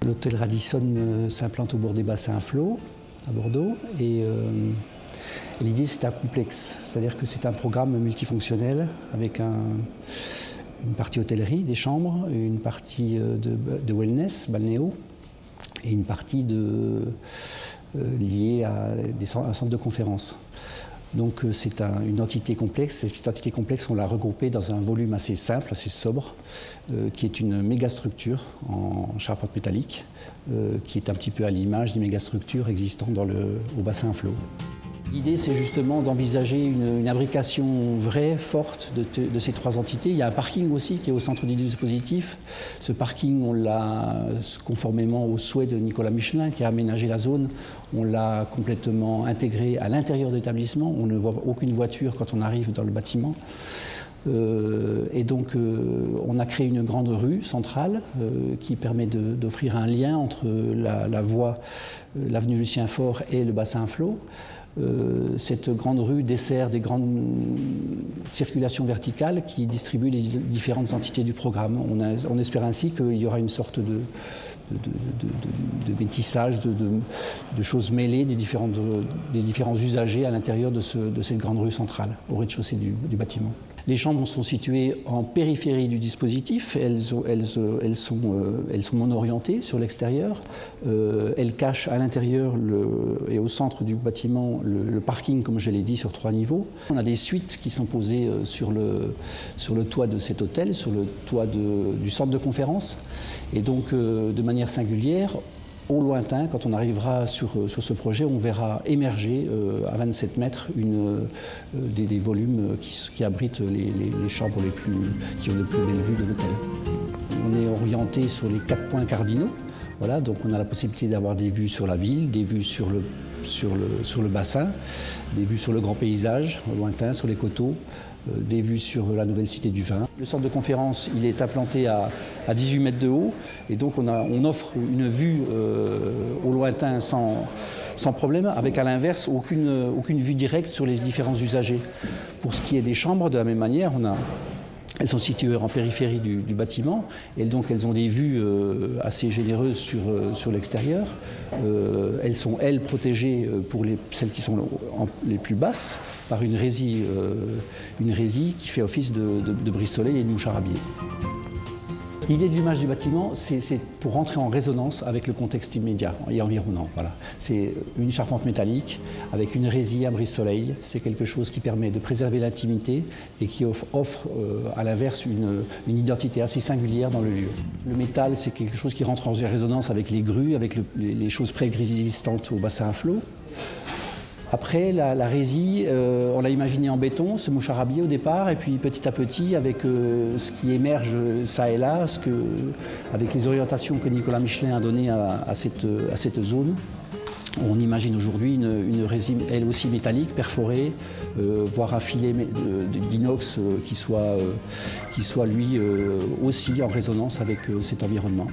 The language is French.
L'hôtel Radisson s'implante au bord des bassins à flot, à Bordeaux. Et l'idée, c'est un complexe. C'est-à-dire que c'est un programme multifonctionnel avec une partie hôtellerie, des chambres, une partie de wellness, balnéo, et une partie liée à un centre de conférence. Donc c'est une entité complexe, et cette entité complexe, on l'a regroupée dans un volume assez simple, assez sobre, qui est une mégastructure en charpente métallique, qui est un petit peu à l'image des mégastructures existantes au bassin à flot. L'idée, c'est justement d'envisager une imbrication vraie, forte de ces trois entités. Il y a un parking aussi qui est au centre du dispositif. Ce parking, on l'a, conformément au souhait de Nicolas Michelin, qui a aménagé la zone, on l'a complètement intégré à l'intérieur de l'établissement. On ne voit aucune voiture quand on arrive dans le bâtiment. Et donc, on a créé une grande rue centrale qui permet d'offrir un lien entre la voie, l'avenue Lucien Faure et le bassin à flot. Cette grande rue dessert des grandes circulations verticales qui distribuent les différentes entités du programme. On espère ainsi qu'il y aura une sorte de métissage, de choses mêlées des différents usagers à l'intérieur de cette grande rue centrale, au rez-de-chaussée du bâtiment. Les chambres sont situées en périphérie du dispositif, elles sont mono-orientées sur l'extérieur, elles cachent à l'intérieur et au centre du bâtiment le parking, comme je l'ai dit, sur 3 niveaux. On a des suites qui sont posées sur le toit de cet hôtel, sur le toit du centre de conférence, et donc de manière singulière, au lointain, quand on arrivera sur ce projet, on verra émerger à 27 mètres des volumes qui abritent les chambres qui ont les plus belles vues de l'hôtel. On est orienté sur les 4 points cardinaux. Voilà, donc on a la possibilité d'avoir des vues sur la ville, des vues sur le bassin, des vues sur le grand paysage au lointain, sur les coteaux, des vues sur la nouvelle cité du vin. Le centre de conférence, il est implanté à 18 mètres de haut, et donc on offre une vue au lointain sans problème, avec à l'inverse aucune vue directe sur les différents usagers. Pour ce qui est des chambres, de la même manière, elles sont situées en périphérie du bâtiment, et donc elles ont des vues assez généreuses sur l'extérieur. Elles sont, protégées pour celles qui sont les plus basses par une résille qui fait office de brise-soleil et de mouche à rabier. L'idée de l'image du bâtiment, c'est pour rentrer en résonance avec le contexte immédiat et environnant. Voilà. C'est une charpente métallique avec une résille à brise-soleil. C'est quelque chose qui permet de préserver l'intimité et qui offre à l'inverse une identité assez singulière dans le lieu. Le métal, c'est quelque chose qui rentre en résonance avec les grues, avec les choses préexistantes au bassin à flot. Après, la résille, on l'a imaginée en béton, ce mouche à rabier au départ, et puis petit à petit, avec ce qui émerge ça et là, avec les orientations que Nicolas Michelin a données à cette zone, on imagine aujourd'hui une résine, elle aussi métallique, perforée, voire un filet d'inox qui soit lui aussi en résonance avec cet environnement.